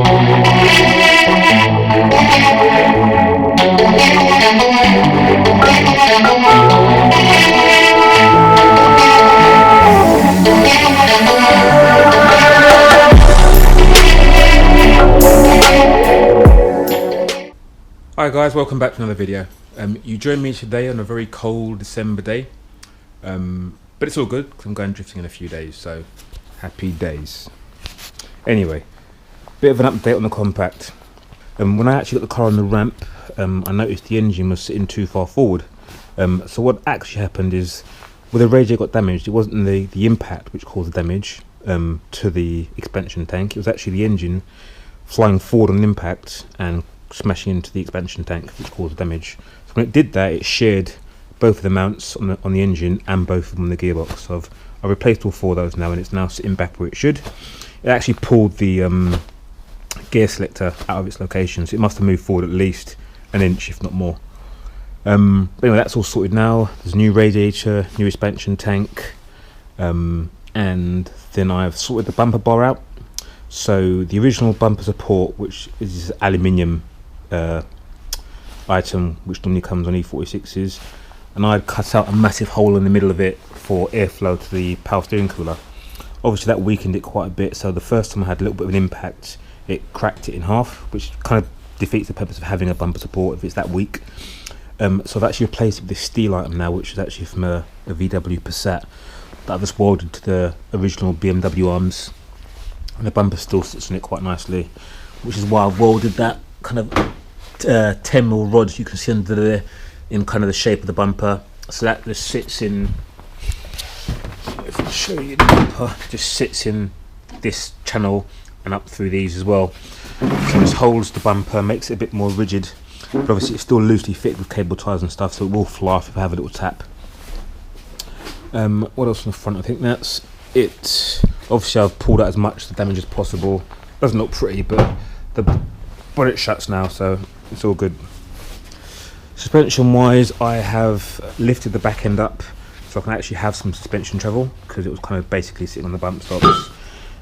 Hi guys, welcome back to another video. You joined me today on a very cold December day, but it's all good because I'm going drifting in a few days, so happy days. Anyway, bit of an update on the compact. When I actually got the car on the ramp, I noticed the engine was sitting too far forward. So what actually happened is, where the radiator got damaged, it wasn't the impact which caused the damage to the expansion tank. It was actually the engine flying forward on impact and smashing into the expansion tank, which caused damage. So when it did that, it shared both of the mounts on the engine and both of them on the gearbox. So I've replaced all four of those now, and it's now sitting back where it should. It actually pulled the gear selector out of its location, so it must have moved forward at least an inch, if not more. But anyway, that's all sorted now. There's a new radiator, new expansion tank, and then I've sorted the bumper bar out. So the original bumper support, which is aluminium item which normally comes on E46s, and I'd cut out a massive hole in the middle of it for airflow to the power steering cooler. Obviously that weakened it quite a bit, so the first time I had a little bit of an impact, it cracked it in half, which kind of defeats the purpose of having a bumper support if it's that weak. So I've actually replaced it with this steel item now, which is actually from a VW Passat that I've just welded to the original BMW arms, and the bumper still sits on it quite nicely, which is why I've welded that kind of 10mm rods you can see under there in kind of the shape of the bumper. So that just sits in, if I show you the bumper, just sits in this channel and up through these as well. So it just holds the bumper, makes it a bit more rigid, but obviously it's still loosely fitted with cable ties and stuff, so it will fly off if I have a little tap. What else on the front? I think that's it. Obviously I've pulled out as much of the damage as possible. Doesn't look pretty, but the bonnet shuts now, so it's all good. Suspension wise, I have lifted the back end up so I can actually have some suspension travel, because it was kind of basically sitting on the bump stops,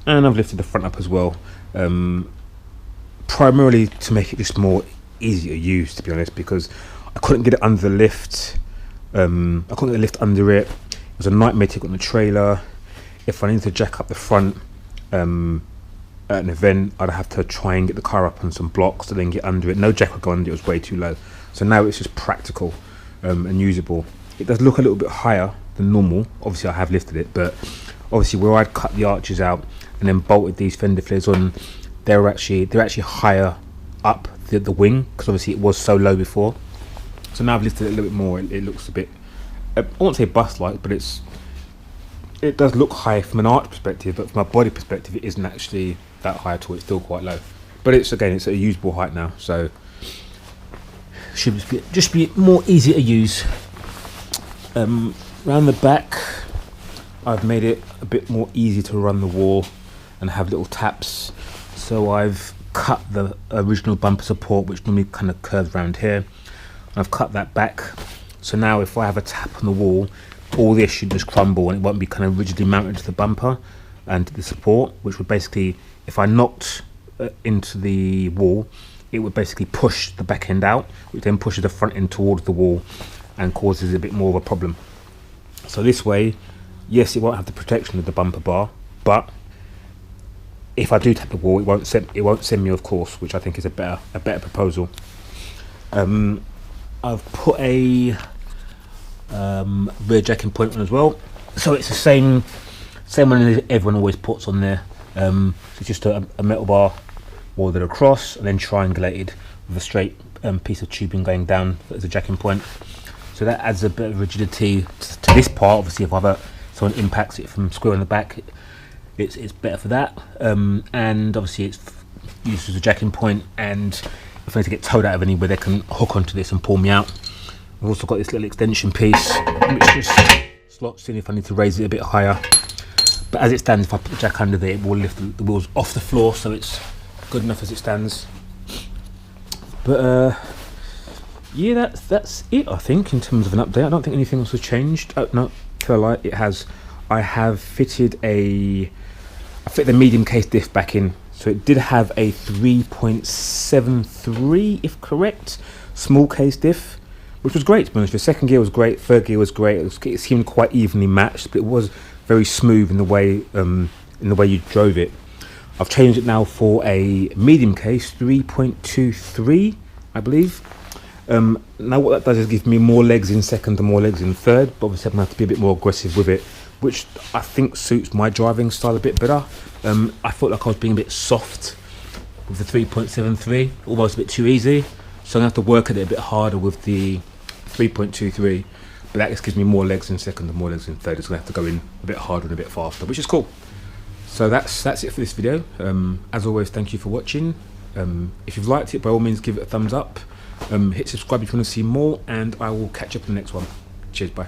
and I've lifted the front up as well, primarily to make it just more easy to use, to be honest, because I couldn't get it under the lift. I couldn't get the lift under it. It was a nightmare to get on the trailer. If I needed to jack up the front at an event, I'd have to try and get the car up on some blocks to then get under it. No jack would go under it, was way too low. So now it's just practical and usable. It does look a little bit higher than normal. Obviously I have lifted it, but obviously where I'd cut the arches out and then bolted these fender flares on, they're actually higher up the wing, because obviously it was so low before. So now I've lifted it a little bit more. It looks a bit, I won't say bust-like, but it does look high from an arch perspective, but from a body perspective it isn't actually that high at all. It's still quite low, but it's at a usable height now, so should just be more easy to use. Around the back I've made it a bit more easy to run the wall and have little taps. So I've cut the original bumper support, which normally kind of curves around here. I've cut that back, so now if I have a tap on the wall, all this should just crumble and it won't be kind of rigidly mounted to the bumper and to the support, which would basically, if I knocked into the wall, it would basically push the back end out, which then pushes the front end towards the wall and causes a bit more of a problem. So this way, yes, it won't have the protection of the bumper bar, but if I do tap the wall, it won't send me off course, which I think is a better proposal. I've put a rear jacking point on as well, so it's the same one everyone always puts on there. So it's just a metal bar welded across and then triangulated with a straight piece of tubing going down as a jacking point. So that adds a bit of rigidity to this part. Obviously if someone impacts it from square on the back, it's better for that, and obviously it's used as a jacking point, and if I need to get towed out of anywhere, they can hook onto this and pull me out. I've also got this little extension piece which just slots in if I need to raise it a bit higher, but as it stands, if I put the jack under there, it will lift the wheels off the floor, so it's good enough as it stands. But yeah, that's it, I think, in terms of an update. I don't think anything else has changed. Oh no, tell a lie, it has. I have fitted the medium case diff back in, So it did have a 3.73, if correct, small case diff, which was great to be honest. The second gear was great, third gear was great. It seemed quite evenly matched, but it was very smooth in the way you drove it. I've changed it now for a medium case, 3.23, I believe. Now what that does is give me more legs in second and more legs in third, but obviously I'm going to have to be a bit more aggressive with it, which I think suits my driving style a bit better. I felt like I was being a bit soft with the 3.73, almost a bit too easy, so I'm going to have to work at it a bit harder with the 3.23, but that just gives me more legs in second and more legs in third. It's going to have to go in a bit harder and a bit faster, which is cool. So that's it for this video. As always, thank you for watching. If you've liked it, by all means give it a thumbs up. Hit subscribe if you want to see more, and I will catch up in the next one. Cheers, bye.